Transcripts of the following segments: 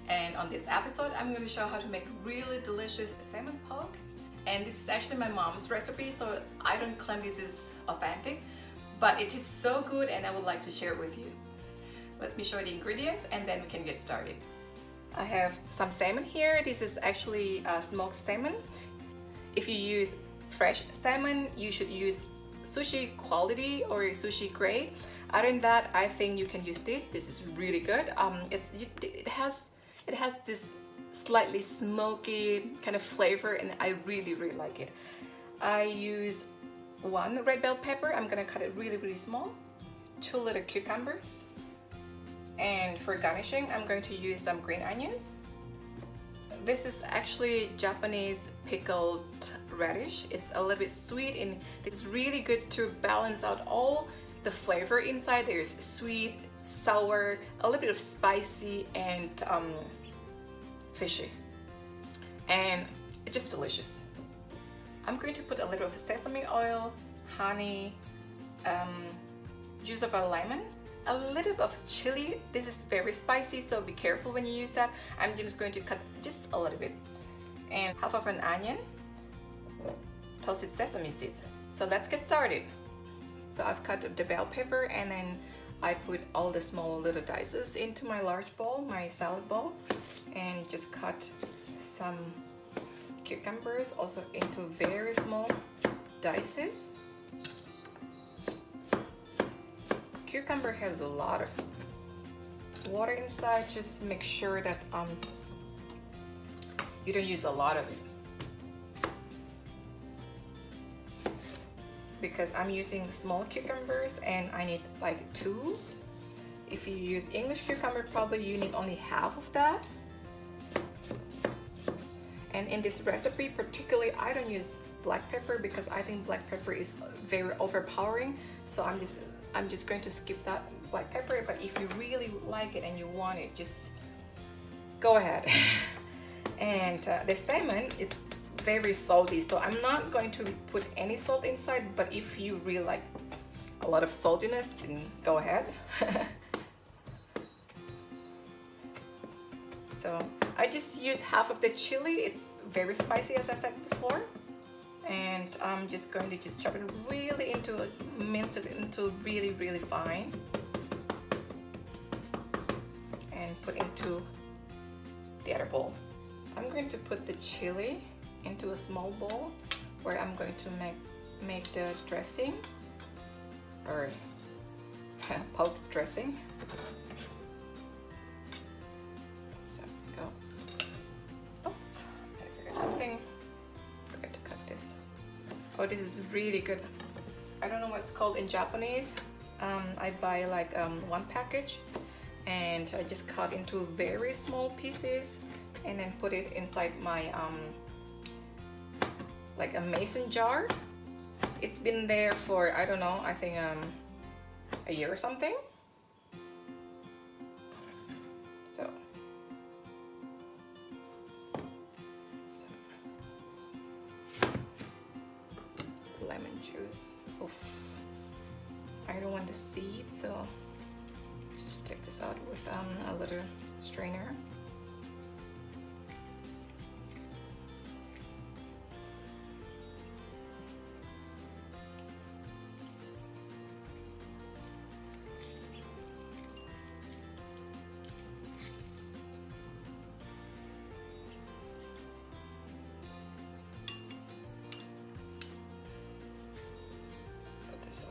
And on this episode I'm going to show how to make really delicious salmon poke, and this is actually my mom's recipe, so I don't claim this is authentic, but it is so good and I would like to share it with you. Let me show you the ingredients and then we can get started. I have some salmon here. This is actually smoked salmon. If you use fresh salmon, you should use sushi quality or sushi grade. Other than that, I think you can use this. This is really good. It has this slightly smoky kind of flavor and I really like it. I use 1 red bell pepper. I'm gonna cut it really small. 2 little cucumbers. And for garnishing, I'm going to use some green onions. This is actually Japanese pickled radish. It's a little bit sweet and it's really good to balance out all the flavor inside. There's sweet, sour, a little bit of spicy, and fishy, and it's just delicious. I'm going to put a little of sesame oil, honey, juice of a lemon, a little bit of chili. This is very spicy, so be careful when you use that. I'm just going to cut just a little bit, and half of an onion, toasted sesame seeds. So let's get started. So I've cut the bell pepper and then I put all the small little dices into my large bowl, my salad bowl, and just cut some cucumbers also into very small dices. Cucumber has a lot of water inside. Just make sure that you don't use a lot of it, because I'm using small cucumbers and I need like 2. If you use English cucumber, probably you need only half of that. And in this recipe particularly, I don't use black pepper because I think black pepper is very overpowering, so I'm just going to skip that black pepper. But if you really like it and you want it, just go ahead. And the salmon is very salty, so I'm not going to put any salt inside, but if you really like a lot of saltiness, then go ahead. So I just use half of the chili. It's very spicy, as I said before, and I'm just going to just chop it really into, mince it into really fine, and put into the other bowl. I'm going to put the chili into a small bowl where I'm going to make the dressing, or poke dressing. So go. Oh, I forgot something. Forgot to cut this. Oh, this is really good. I don't know what it's called in Japanese. I buy like 1 package, and I just cut into very small pieces and then put it inside my like a mason jar. It's been there for, I don't know, I think a year or something. So lemon juice. Oof. I don't want the seeds, so just take this out with a little strainer.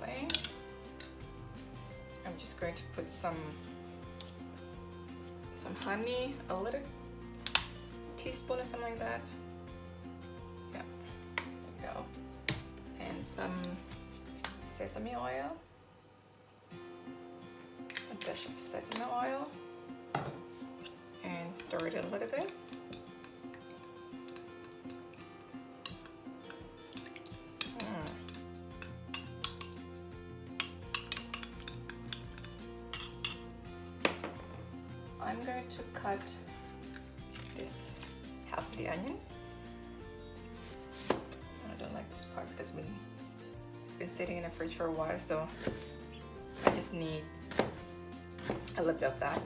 Away. I'm just going to put some honey, a little teaspoon or something like that. Yeah, there we go. And some sesame oil, a dash of sesame oil, and stir it a little bit. to cut this half of the onion. I don't like this part because it's been sitting in the fridge for a while, so I just need a little bit of that.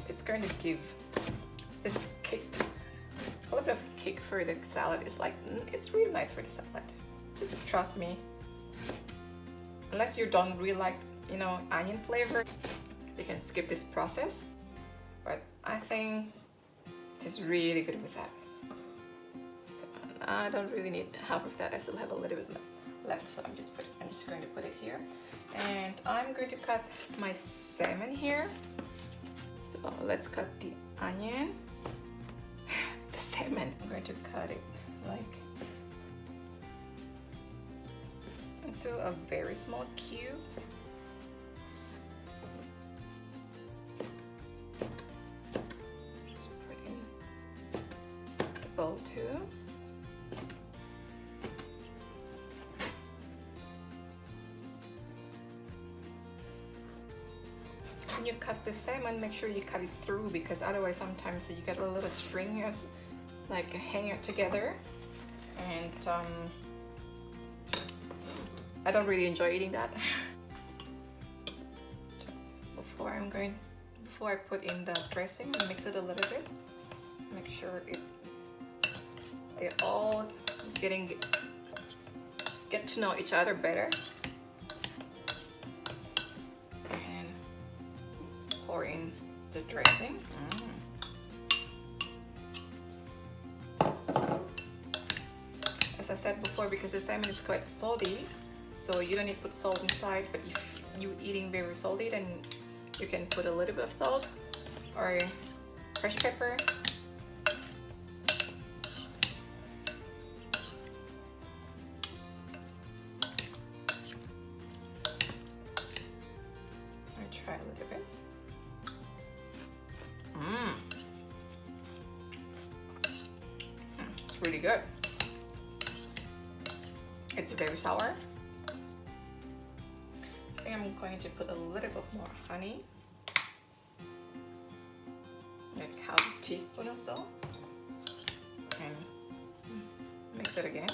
It's going to give this kick, a little bit of kick for the salad. It's like, it's really nice for the salad. Just trust me. Unless you don't really like, you know, onion flavor, you can skip this process. But I think it's really good with that. So I don't really need half of that. I still have a little bit left, so I'm just going to put it here. And I'm going to cut my salmon here. So let's cut the onion. The salmon. I'm going to cut it like into a very small cube. Just put in the bowl too. When you cut the salmon, make sure you cut it through, because otherwise sometimes you get a little string like hanging together, and I don't really enjoy eating that. Before I put in the dressing, mix it a little bit. Make sure they all get to know each other better. And pour in the dressing. As I said before, because the salmon is quite salty, so you don't need to put salt inside, but if you're eating very salty, then you can put a little bit of salt or fresh pepper. I try a little bit. It's really good. It's very sour. I think I'm going to put a little bit more honey, like half a teaspoon or so, and mix it again.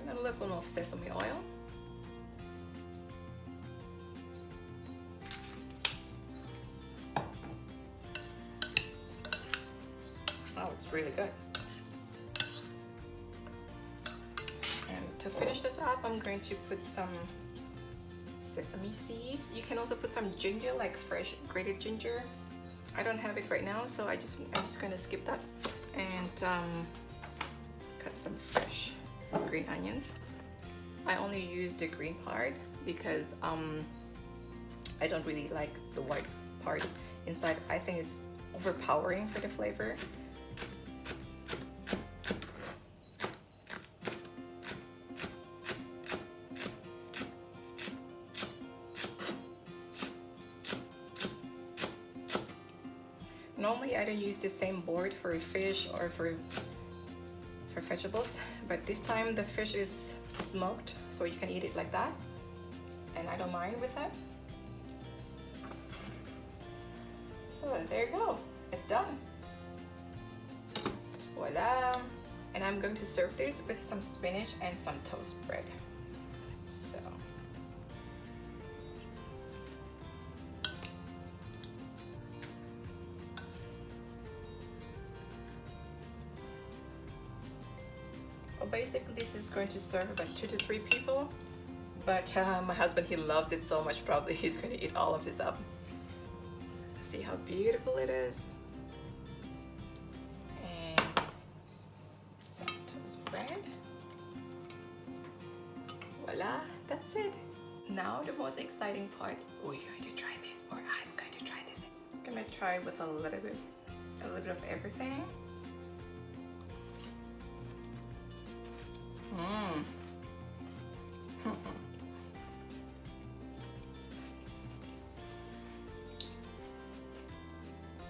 And a little bit of sesame oil. Oh, it's really good. And to finish this up, I'm going to put some sesame seeds. You can also put some ginger, like fresh grated ginger. I don't have it right now, so I'm just going to skip that and cut some fresh green onions. I only use the green part because I don't really like the white part inside. I think it's overpowering for the flavor. Normally I don't use the same board for fish or for vegetables, but this time the fish is smoked, so you can eat it like that, and I don't mind with that. So there you go, it's done. Voila! And I'm going to serve this with some spinach and some toast bread. So basically this is going to serve about 2 to 3 people, but my husband, he loves it so much, probably he's going to eat all of this up. See how beautiful it is. And some toast bread. Voila, that's it. Now the most exciting part, we're going to try this, or I'm going to try this. I'm going to try with a little bit of everything.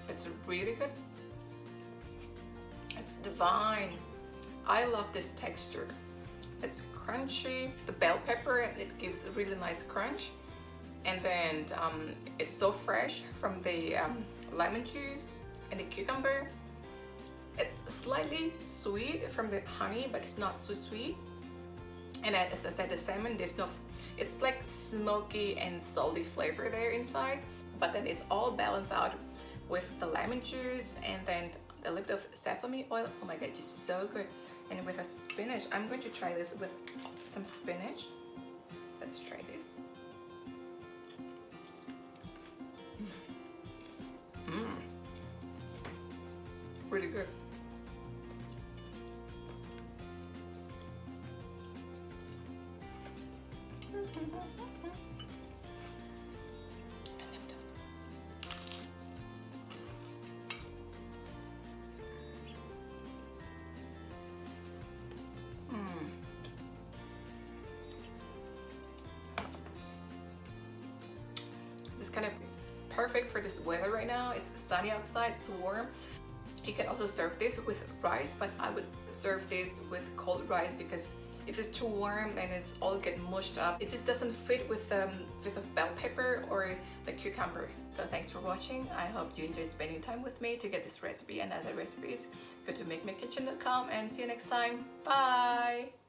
It's really good. It's divine. I love this texture. It's crunchy. The bell pepper, it gives a really nice crunch. And then it's so fresh from the lemon juice and the cucumber. It's slightly sweet from the honey, but it's not so sweet. And as I said, the salmon, it's like smoky and salty flavor there inside, but then it's all balanced out with the lemon juice and then a little bit of sesame oil. Oh my god, it's so good. And with a spinach, I'm going to try this with some spinach. Let's try this. Really good. This kind of is perfect for this weather right now. It's sunny outside, it's warm. You can also serve this with rice, but I would serve this with cold rice because if it's too warm, then it's all get mushed up. It just doesn't fit with the bell pepper or the cucumber. So thanks for watching. I hope you enjoyed spending time with me to get this recipe and other recipes. Go to mickmackkitchen.com and see you next time. Bye!